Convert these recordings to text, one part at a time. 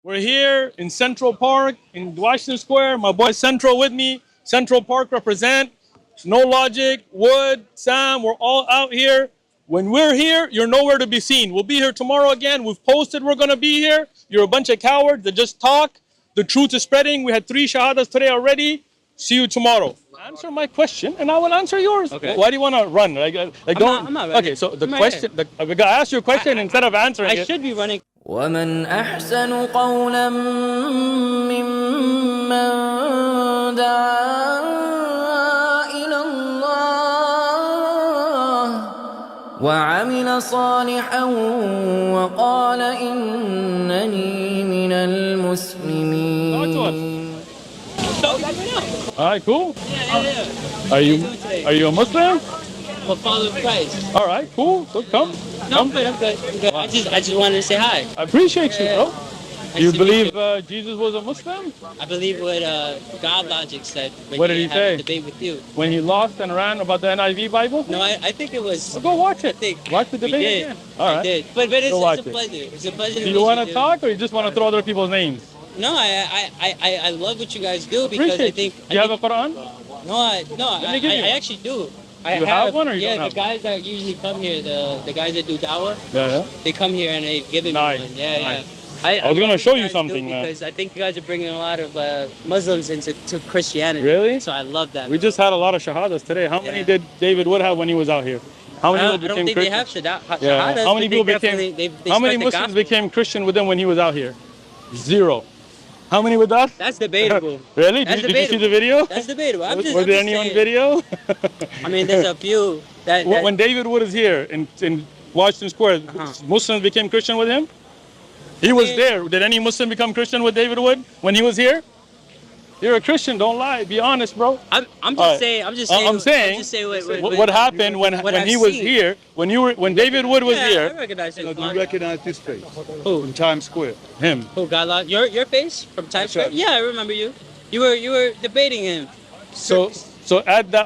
We're here in Central Park in Washington Square. My boy Central with me. Central Park represent. No Logic, Wood, Sam, we're all out here. When we're here, you're nowhere to be seen. We'll be here tomorrow again. We've posted we're going to be here. You're a bunch of cowards that just talk. The truth is spreading. We had 3 shahadas today already. See you tomorrow. Answer my question, and I will answer yours. Okay. Why do you want to run? I'm not running. Okay, so the question, I asked you a question instead of answering it. I should be running. ومن أحسن قولا ممن دعا إلى الله وعمل صالحا وقال إنني من المسلمين. All right, cool. Yeah. Are you a Muslim? I'm a follower of Christ. All right, cool. So come. No, I'm good. I just wanted to say hi. I appreciate you, bro. Nice You to believe meet you. Jesus was a Muslim? I believe what GODLOGIC said when What did he had say? a debate with you. When he lost and ran about the NIV Bible? No, I think it was. Well, go watch it. Watch the we debate did. again. All right. I did. But it's watch a it. pleasure. It's a pleasure. Do you want to talk, or you just want to throw other people's names? No, I love what you guys do because Appreciate I think. you. You have a Quran? No, I actually do. You have one or you yeah, don't have the guys that usually come here, the guys that do da'wah, Yeah. they come here and they give it Nice, me one. Yeah, nice. yeah. I was gonna love show what you guys do something, man. because I think you guys are bringing a lot of Muslims into Christianity. Really? So I love that. We just had a lot of shahadas today. How many did David Wood have when he was out here? How many I people don't became think Christian? they have shahadas. Yeah. How many but people they became? definitely- they How many spread the Muslims gospel. became Christian with him when he was out here? 0. How many with us? That's debatable. Really? That's Did you see the video? That's debatable. Was there any on video? I mean, there's a few that When David Wood is here in Washington Square, Muslims became Christian with him? He was there. Did any Muslim become Christian with David Wood when he was here? You're a Christian. Don't lie. Be honest, bro. I'm just saying. I'm just saying what happened when he was here, when David Wood was I here. recognize him. Do you recognize this face? Who? In Times Square. Him. Who? Godlog? Your face from Times Square? right. Yeah, I remember you. You were debating him. So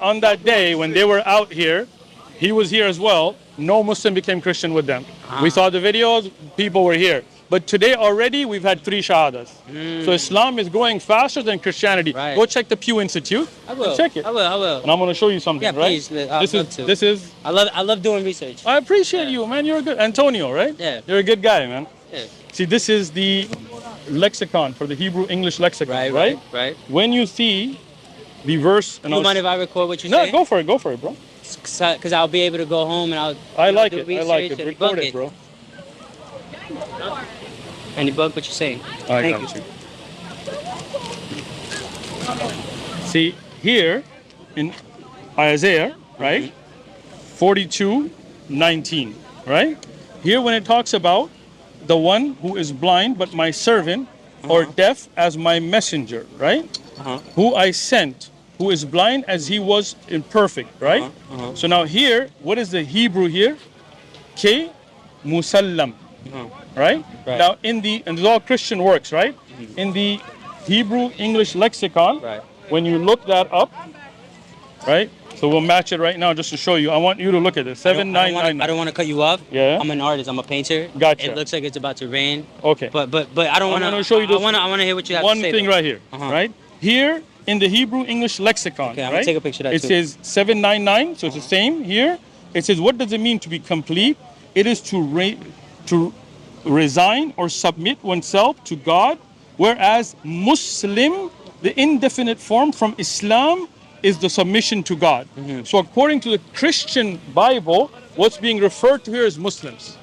on that day when they were out here, he was here as well. No Muslim became Christian with them. We saw the videos. People were here. But today already we've had 3 shahadas. So Islam is growing faster than Christianity. Right. Go check the Pew Institute. I will. Check it. I will. And I'm going to show you something, Yeah, right? please. I'd love to. This is. I love doing research. I appreciate you, man. You're a good Antonio, right? Yeah. You're a good guy, man. Yeah. See, this is the lexicon for the Hebrew English lexicon, right? Right. When you see the verse, and Do you mind if I record what you no, say? go for it, bro. Because I'll be able to go home and I like do it. I like research it. and Record book it, bro. And you bug what you're saying. I Thank got you. See, here in Isaiah, right? 42:19, right? Here when it talks about the one who is blind but my servant, or deaf as my messenger, right? Who I sent, who is blind as he was imperfect, right? So now here, what is the Hebrew here? Musallam. Right? Now and it's all Christian works, right? In the Hebrew English lexicon, when you look that up, right? So we'll match it right now just to show you. I want you to look at it. 7999. I don't want to cut you off. Yeah. I'm an artist. I'm a painter. Gotcha. It looks like it's about to rain. Okay. But I don't want to show you this. I want to hear what you have one to say. thing though. right here, right? Here in the Hebrew English lexicon, Okay, I'm right? gonna take a picture of that It too. says 799, so it's the same here. It says, what does it mean to be complete? It is to resign or submit oneself to God, whereas Muslim, the indefinite form from Islam, is the submission to God. So according to the Christian Bible, what's being referred to here is Muslims,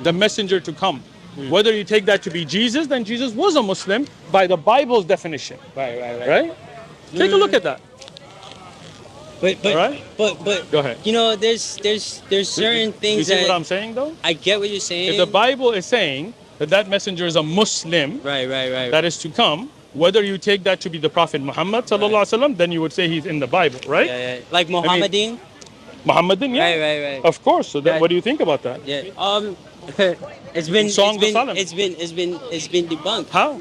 the messenger to come. Whether you take that to be Jesus, then Jesus was a Muslim by the Bible's definition. Right? Take a look at that. But All right? but Go ahead. You know, there's certain things You see that what I'm saying, though? I get what you're saying. If the Bible is saying that messenger is a Muslim, right. that is to come, whether you take that to be the Prophet Muhammad sallallahu alaihi wasallam, then you would say he's in the Bible, right? Yeah. Like Mohammedan. Muhammadan, yeah. Right. Of course. So Right. what do you think about that? Yeah. It's been Songs of Solomon. it's been debunked. How?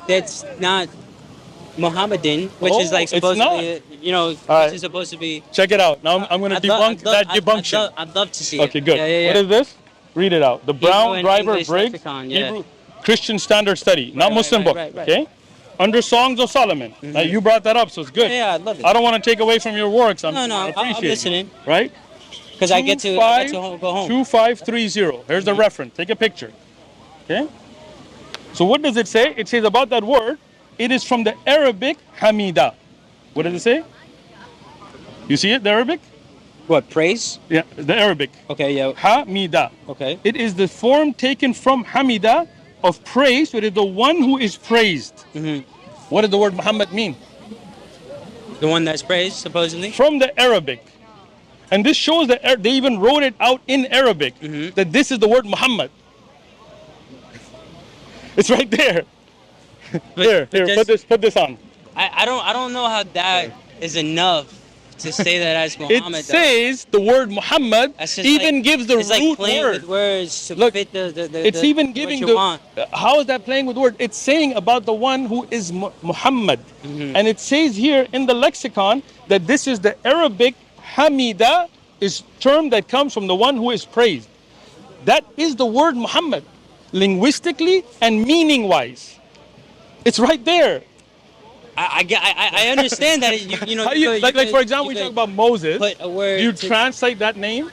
That's not Mohammedan, which is like it's supposedly, All right. which is supposed to be. Check it out. Now I'm going to debunk that debunction. I'd love to see Okay, it. good. Yeah. What is this? Read it out. The Brown and Driver English Briggs. lexicon, yeah. Christian Standard Study, not Right, Muslim book. right. Okay, under Songs of Solomon. Now, you brought that up, so it's good. Yeah, I love it. I don't want to take away from your works. I I'm appreciate it. listening. Right? Because I get to go home. 2530. Here's the reference. Take a picture. Okay. So what does it say? It says about that word, it is from the Arabic hamida. What does it say? You see it, the Arabic? What, praise? Yeah, the Arabic. Okay, yeah. Hamida. Okay. It is the form taken from hamida of praise, but it is the one who is praised. What does the word Muhammad mean? The one that's praised, supposedly? From the Arabic. And this shows that they even wrote it out in Arabic, that this is the word Muhammad. It's right there. Here, put this on. I don't know how that is enough to say that as Muhammad. It says the word Muhammad even gives the it's root like playing word. with words to Look, fit it's even giving what you want. How is that playing with words? It's saying about the one who is Muhammad. And it says here in the lexicon that this is the Arabic hamida, is term that comes from the one who is praised. That is the word Muhammad, linguistically and meaning wise. It's right there. I understand that you know. Like for example, we talk about Moses. Put a word. Do you translate that name?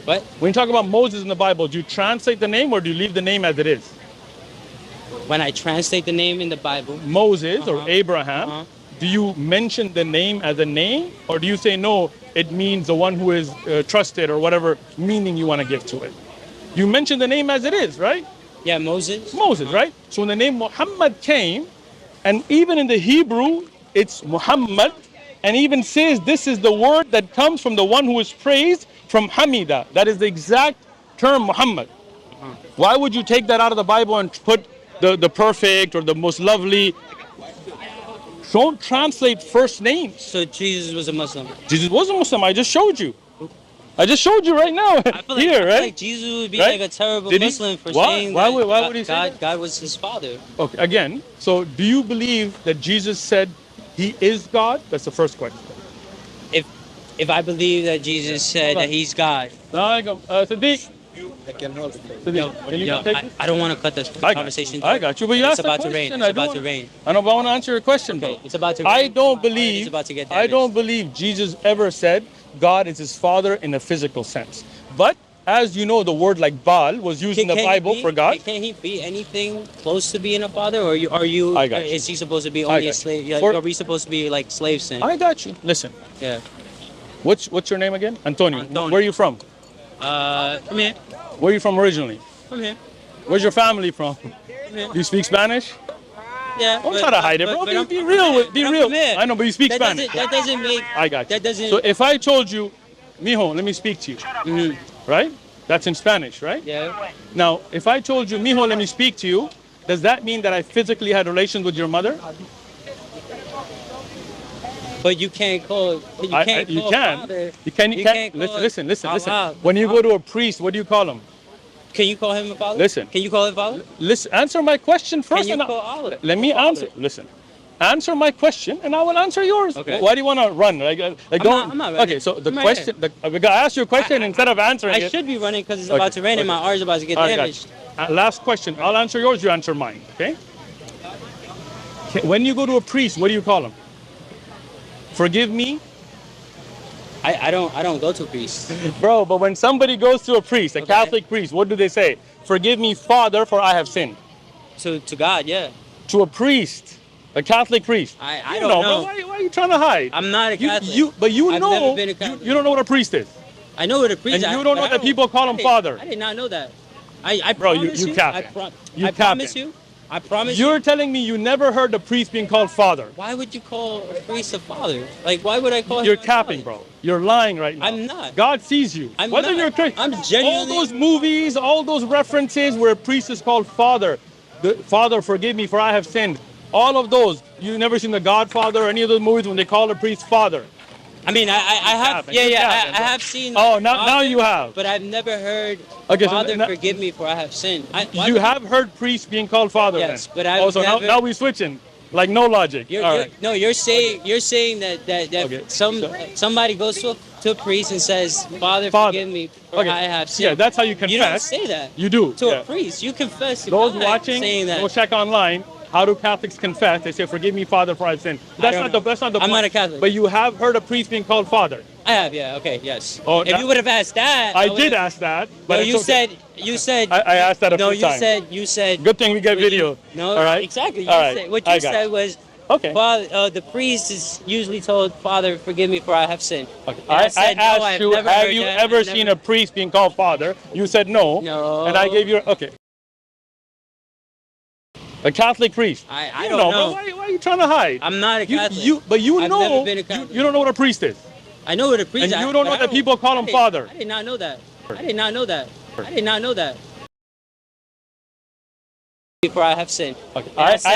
What? When you talk about Moses in the Bible, do you translate the name or do you leave the name as it is? When I translate the name in the Bible, Moses or Abraham, do you mention the name as a name, or do you say no, it means the one who is trusted, or whatever meaning you want to give to it? You mention the name as it is, right? Yeah, Moses. Moses, right? So when the name Muhammad came, and even in the Hebrew, it's Muhammad, and even says this is the word that comes from the one who is praised, from Hamida. That is the exact term Muhammad. Why would you take that out of the Bible and put the perfect or the most lovely? Don't translate first names. So Jesus was a Muslim. Jesus was a Muslim. I just showed you. I just showed you right now. I feel Here, like, right? like Jesus would be Right? like a terrible Did he? Muslim for Why? saying Why that would he say God, that? God was his father. Okay, again, so do you believe that Jesus said he is God? That's the first question. If I believe that Jesus said that he's God, Sadiq. yo, I don't want to cut this conversation. I got you, but you It's asked about the to rain. question. It's about to rain. I know, but I want to answer your question, Okay, bro. it's about to rain. I don't It's believe. about to get I damaged. don't believe Jesus ever said God is his father in a physical sense. But as you know, the word like Baal was used in the Bible for God. Can he be anything close to being a father, or I got you. is he supposed to be only a slave? Like, are we supposed to be like slaves? I got you. Listen, Yeah. what's your name again? Antonio. Antonio. Where are you from? From here. Where are you from originally? From here. Where's your family from? From here. Do you speak Spanish? Yeah. Don't try to hide it, bro. Be real. Be real. I know, but you speak Spanish. That doesn't make. I got you. That doesn't. So if I told you, mijo, let me speak to you, right? That's in Spanish, right? Yeah. Now, if I told you, mijo, let me speak to you, does that mean that I physically had relations with your mother? But you can't call. You can't. You call can. father. You can. Listen. When you go to a priest, what do you call him? Can you call him a father? Listen. Can you call him father? Listen. Answer my question first. Can you call Allah? Let me answer. Listen. Answer my question, and I will answer yours. Okay. Why do you want to run? I'm not running. Okay, so the I'm right question, I asked you a question instead of answering I it. should be running because it's about to rain and my R is about to get damaged. Last question. I'll answer yours. You answer mine. Okay. When you go to a priest, what do you call him? Forgive me. I don't go to a priest. Bro, but when somebody goes to a priest, a Catholic priest, what do they say? Forgive me, Father, for I have sinned. To God, yeah. To a priest, a Catholic priest. I don't know. Bro, why are you trying to hide? I'm not a Catholic. I've never been a Catholic. You don't know what a priest is. I know what a priest is. And you don't know that people call him Father. I did not know that. I Bro, promise you capping. I promise you. I promise you. You're telling me you never heard a priest being called Father. Why would you call a priest a father? Like, why would I call him? You're capping, bro. You're lying right now. I'm not. God sees you. I'm Whether not. you're Christian. I'm genuinely. All those movies, all those references where a priest is called Father. The Father, forgive me for I have sinned. All of those. You've never seen The Godfather or any of those movies when they call a priest Father. I mean, I have. I have seen. Oh, now you have. But I've never heard. Okay, Father, so forgive me for I have sinned. You have heard priests being called Father. Yes, then. but I've also never. now we're switching. Like no logic. All right. No, you're saying that Okay. somebody goes to a priest and says, Father, forgive me for I have sinned. Yeah, that's how you confess. You don't say that. You do. To a priest. You confess to Those God watching, saying that. go check online. How do Catholics confess? They say, "Forgive me, Father, for I've sinned." That's not the point. I'm not a Catholic. But you have heard a priest being called Father. I have, yeah. Okay, yes. Oh, if you would have asked that, I did ask that. But No, it's okay. you said. I asked that a no, few times. you said. Good thing we get video. No, all right. exactly. All right. What you said was. Okay. Father, the priest is usually told, "Father, forgive me for I have sinned." Okay. I I asked you, have you ever seen a priest being called Father? You said no. No. And I gave you okay. A Catholic priest. I don't know. Why are you trying to hide? I'm not a Catholic. But you I've know. never been a Catholic. You don't know what a priest is. I know what a priest is. And you don't know that people call him Father. I did not know that. I did not know that. I did not know that. For I have sinned. Okay. I asked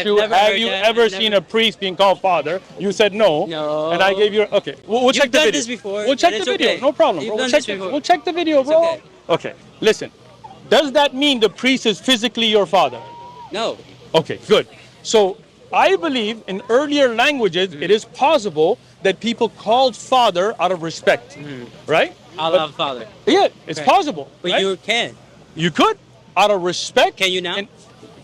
you, have you ever seen a priest being called Father? You said no. No. And I gave you, okay. We'll check the video. You've done this before. We'll check the video. Okay. No problem. You've Bro. done this before. We'll check the video, bro. Okay. Okay. Listen. Does that mean the priest is physically your father? No. Okay, good. So I believe in earlier languages, it is possible that people called Father out of respect, right? Allah Father. Yeah, it's possible. But right? you can. You could, out of respect. Can you now?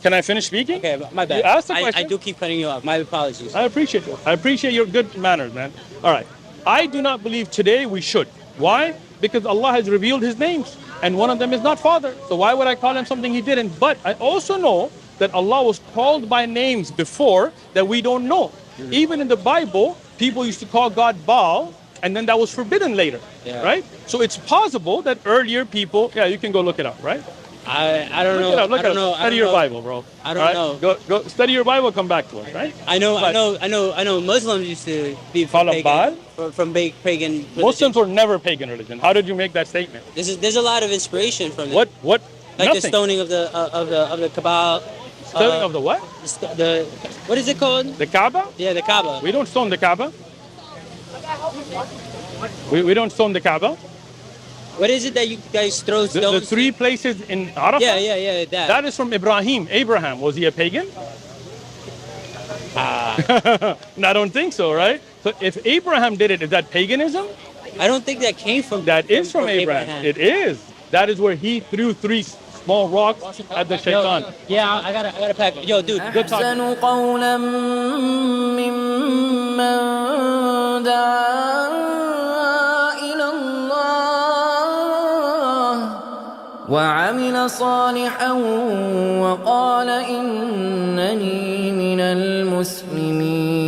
Can I finish speaking? Okay, my bad. You asked the question. I do keep cutting you off. My apologies. I appreciate it. I appreciate your good manners, man. All right. I do not believe today we should. Why? Because Allah has revealed His names, and one of them is not Father. So why would I call Him something He didn't? But I also know that Allah was called by names before that we don't know. Even in the Bible, people used to call God Baal, and then that was forbidden later, right? So it's possible that earlier people, you can go look it up, right? I don't know. Look it up. Study your Bible, bro. I don't know. Go study your Bible. Come back to us, right? I know. Muslims used to be Follow Baal? from pagan religion. Muslims were never pagan religion. How did you make that statement? There's a lot of inspiration from it. What? Like Nothing. the stoning of the Kaaba. Stoning of the what? What is it called? The Kaaba? Yeah, the Kaaba. We don't stone the Kaaba. We don't stone the Kaaba. What is it that you guys throw stones? The three places in Arafah? Yeah. That is from Ibrahim. Abraham, was he a pagan? I don't think so, right? So if Abraham did it, is that paganism? I don't think that came from. That is from Abraham. It is. That is where he threw three small rocks at the shaitan. Yeah, I gotta pack. Yo, dude, good talk. أحسن قولا ممن دعا إلى الله وعمل صالحا وقال إنني من المسلمين